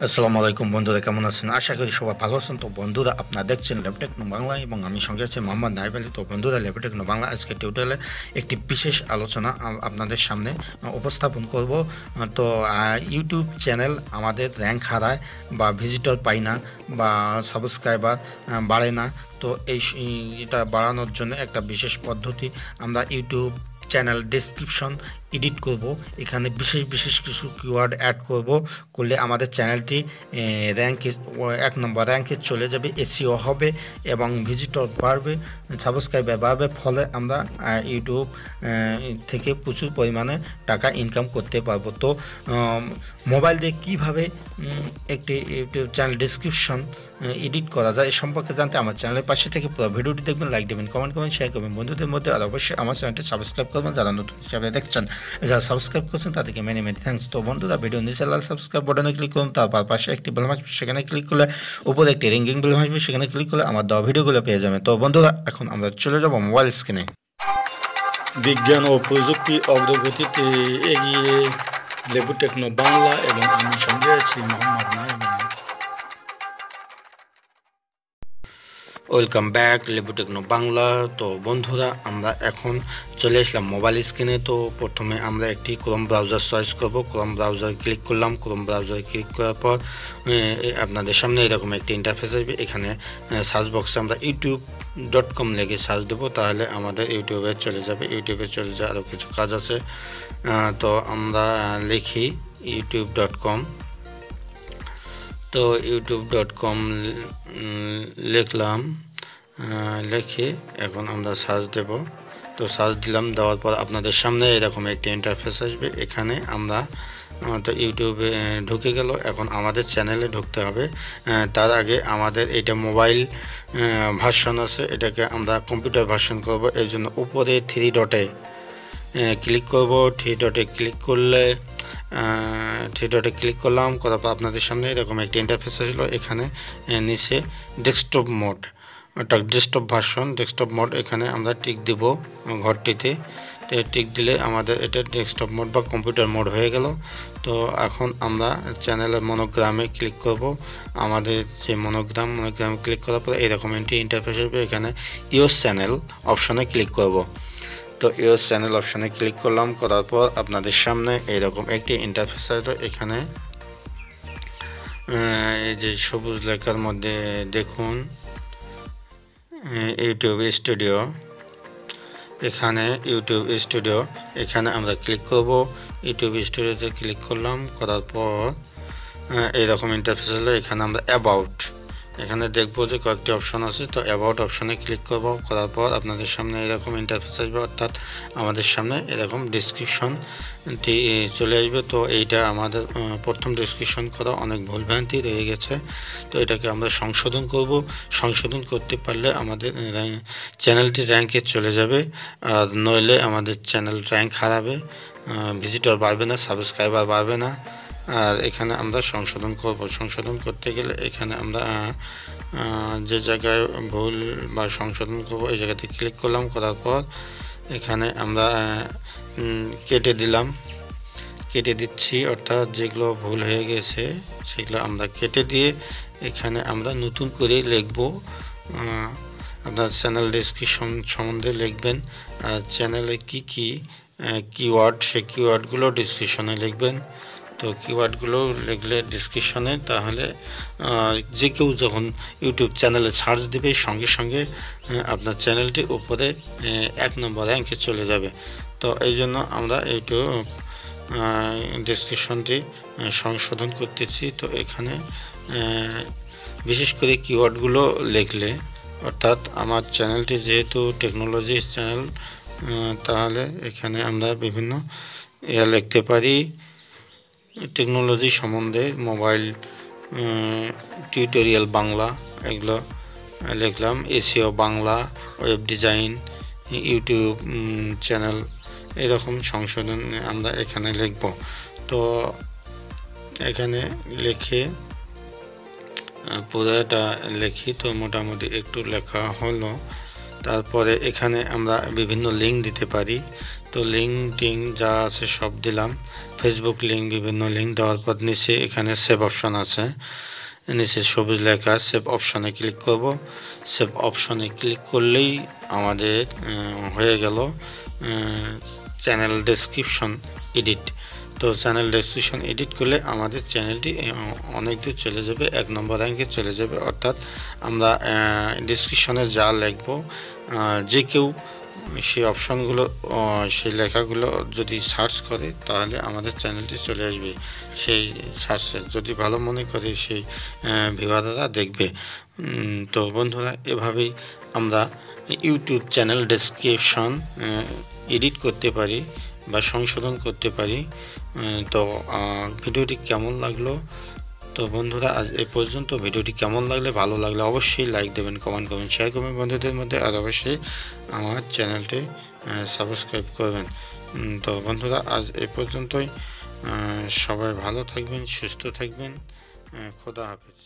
আসসালামু আলাইকুম বন্ধুরা, কেমন আছেন? আশা করি সবাই ভালো আছেন। তো বন্ধুরা, আপনারা দেখছেন লেবু-টেকনো বাংলা এবং আমি সঙ্গে আছি মোহাম্মদ নাইব আলী। তো বন্ধুরা, লেবু-টেকনো বাংলা আজকে টিউটোরিয়ালে একটি বিশেষ আলোচনা আপনাদের সামনে উপস্থাপন করব। তো ইউটিউব চ্যানেল আমাদের র্যাঙ্ক হারায় বা ভিজিটর পাই না বা সাবস্ক্রাইবার বাড়ে না। তো এটা বাড়ানোর জন্য একটা বিশেষ পদ্ধতি আমরা ইউটিউব চ্যানেল ডেসক্রিপশন এডিট করব। এখানে বিশেষ বিশেষ কিছু কিওয়ার্ড অ্যাড করলে আমাদের চ্যানেলটি র্যাঙ্কে 1 নম্বর র্যাঙ্কে চলে যাবে, এসইও হবে এবং ভিজিটর বাড়বে, সাবস্ক্রাইবার বাড়বে। ফলে আমরা ইউটিউব থেকে প্রচুর পরিমাণে টাকা ইনকাম করতে পারবো। তো মোবাইল দিয়ে কীভাবে একটি ইউটিউব চ্যানেল ডেসক্রিপশন এডিট করা যায় এ সম্পর্কে জানতে আমার চ্যানেলের পাশে থেকে পুরো ভিডিওটি দেখবেন, লাইক দেবেন, কমেন্ট করবেন, শেয়ার করবেন বন্ধুদের মধ্যে। আর অবশ্যই আমার চ্যানেলটি সাবস্ক্রাইব করবেন যারা নতুন হিসাবে দেখছেন। যারা সাবস্ক্রাইব করছেন তাদেরকে মেনি মেনি থ্যাঙ্কস। তো বন্ধুরা, ভিডিও নিচে লাল সাবস্ক্রাইব বাটনে ক্লিক করুন, তারপর পাশে একটি বেল আসবে, সেখানে ক্লিক করলে উপরে একটি রিঙ্গিং বেল আসবে, সেখানে ক্লিক করলে আমার দেওয়া ভিডিওগুলো পেয়ে যাবেন। তো বন্ধুরা, এখন আমরা চলে যাব মোবাইল স্ক্রিনে। বিজ্ঞান ও প্রযুক্তি অগ্রগতিতে এগিয়ে লেবু-টেকনো বাংলা এবং আমি সঙ্গে আছি মোহাম্মদ নাইব। ওয়েলকাম ব্যাক লেবু-টেকনো বাংলা। তো বন্ধুরা, আমরা এখন চলে আসলাম মোবাইল স্ক্রিনে। তো প্রথমে আমরা একটি ক্রোম ব্রাউজার চয়েস করব। ক্রোম ব্রাউজার ক্লিক করলাম। ক্রোম ব্রাউজার ক্লিক করার পর আপনাদের সামনে এরকম একটি ইন্টারফেস আসবে। এখানে সার্চ বক্সে আমরা youtube.com লিখে সার্চ দেবো, তাহলে আমাদের ইউটিউবে চলে যাবে। ইউটিউবে চলে যায় আরও কিছু কাজ আছে। তো আমরা লিখি youtube.com। তো youtube.com লিখলাম, লিখে এখন আমরা সার্চ দেব। তো সার্চ দিলাম, দেওয়ার পর আপনাদের সামনে এরকম একটি ইন্টারফেস আসবে। এখানে আমরা তো ইউটিউবে ঢুকে গেল। এখন আমাদের চ্যানেলে ঢুকতে হবে। তার আগে আমাদের এটা মোবাইল ভার্সন আছে, এটাকে আমরা কম্পিউটার ভার্সন করব। এই জন্য উপরে 3 ডটে ক্লিক করব। 3 ডটে ক্লিক করলে 3 ডটে ক্লিক করলাম, করার পর আপনাদের সামনে এরকম একটি ইন্টারফেস আসলো। এখানে নিচে ডেস্কটপ মোড, অর্থাৎ ডেস্কটপ ভার্সন, ডেস্কটপ মোড, এখানে আমরা টিক দেব ঘরটিতে। তো টিক দিলে আমাদের এটা ডেস্কটপ মোড বা কম্পিউটার মোড হয়ে গেল। তো এখন আমরা চ্যানেলের মনোগ্রামে ক্লিক করব। আমাদের যে মনোগ্রামে ক্লিক করার পর এরকম একটি ইন্টারফেস আসবে। এখানে ইউর চ্যানেল অপশনে ক্লিক করব। তো ইউর চ্যানেল অপশনে ক্লিক করলাম, করার পর আপনাদের সামনে এইরকম একটি ইন্টারফেস আসবে। এখানে এই যে সবুজ লেখার মধ্যে দেখুন ইউটিউব স্টুডিও, এখানে ইউটিউব স্টুডিও, এখানে আমরা ক্লিক করব। ইউটিউব স্টুডিওতে ক্লিক করলাম, করার পর এইরকম ইন্টারফেস হলো। এখানে আমরা অ্যাবাউট, এখানে দেখবো যে কয়েকটি অপশন আছে। তো অ্যাবাউট অপশনে ক্লিক করব, করার পর আপনাদের সামনে এরকম ইন্টারফেস আসবে, অর্থাৎ আমাদের সামনে এরকম ডিসক্রিপশনটি চলে আসবে। তো এইটা আমাদের প্রথম ডিসক্রিপশন করা অনেক ভুলভ্রান্তি রয়ে গেছে। তো এটাকে আমরা সংশোধন করব। সংশোধন করতে পারলে আমাদের চ্যানেলটি র্যাঙ্কে চলে যাবে, আর নইলে আমাদের চ্যানেল র্যাঙ্ক হারাবে, ভিজিটর বাড়বে না, সাবস্ক্রাইবার বাড়বে না। আর এখানে আমরা সংশোধন করব। সংশোধন করতে গেলে এখানে আমরা যে জায়গায় ভুল বা সংশোধন করব এই জায়গাতে ক্লিক করলাম, করার পর এখানে আমরা কেটে দিলাম, কেটে দিচ্ছি, অর্থাৎ যেগুলো ভুল হয়ে গেছে সেগুলো আমরা কেটে দিয়ে এখানে আমরা নতুন করে লিখব। আপনার চ্যানেল ডেসক্রিপশন সম্বন্ধে লিখবেন, আর চ্যানেলে কি কি কিওয়ার্ড, সেই কিওয়ার্ডগুলো ডিসক্রিপশনে লিখবেন। তো কিওয়ার্ডগুলো লিখলে ডিসক্রিপশনে, তাহলে যে কেউ যখন ইউটিউব চ্যানেলে সার্চ দেবে সঙ্গে সঙ্গে আপনার চ্যানেলটি উপরে 1 নম্বর র্যাঙ্কে চলে যাবে। তো এই জন্য আমরা ইউটিউব ডিসক্রিপশনটি সংশোধন করতেছি। তো এখানে বিশেষ করে কিওয়ার্ডগুলো লিখলে, অর্থাৎ আমার চ্যানেলটি যেহেতু টেকনোলজি চ্যানেল, তাহলে এখানে আমরা বিভিন্ন লিখতে পারি টেকনোলজি সম্বন্ধে, মোবাইল টিউটোরিয়াল বাংলা, এগুলো লিখলাম। SEO Bangla, web design, YouTube channel, এরকম সংশোধন আমরা এখানে লিখব। তো এখানে লিখে পুরোটা লিখি, তো মোটামুটি একটু লেখা হলো। তারপরে এখানে আমরা বিভিন্ন লিঙ্ক দিতে পারি। তো লিঙ্ক টিঙ্ক যা আছে সব দিলাম, ফেসবুক লিঙ্ক, বিভিন্ন লিঙ্ক দেওয়ার পর নিচে এখানে সেভ অপশন আছে, নিচে সবুজ লেখা সেভ অপশনে ক্লিক করব। সেভ অপশনে ক্লিক করলেই আমাদের হয়ে গেল চ্যানেল ডেসক্রিপশন এডিট। তো চ্যানেল ডেসক্রিপশন এডিট করলে আমাদের চ্যানেলটি অনেক দূর চলে যাবে, 1 নম্বর র্যাঙ্কে চলে যাবে। অর্থাৎ আমরা ডেসক্রিপশনে যা লিখব যে কেউ সেই অপশনগুলো, সেই লেখাগুলো যদি সার্চ করে তাহলে আমাদের চ্যানেলটি চলে আসবে। সেই সার্চে যদি ভালো মনে করে সেই ভিউয়াররা দেখবে। তো বন্ধুরা, এভাবেই আমরা ইউটিউব চ্যানেল ডেসক্রিপশন এডিট করতে পারি বা সংশোধন করতে পারি। তো ভিডিওটি কেমন লাগলো? তো বন্ধুরা, আজ এই পর্যন্ত। ভিডিওটি কেমন লাগলে, ভালো লাগলে অবশ্যই লাইক দেবেন, কমেন্ট করবেন, শেয়ার করবেন বন্ধুদের মধ্যে, আর অবশ্যই আমার চ্যানেলটি সাবস্ক্রাইব করবেন। তো বন্ধুরা, আজ এই পর্যন্তই। সবাই ভালো থাকবেন, সুস্থ থাকবেন। খোদা হাফেজ।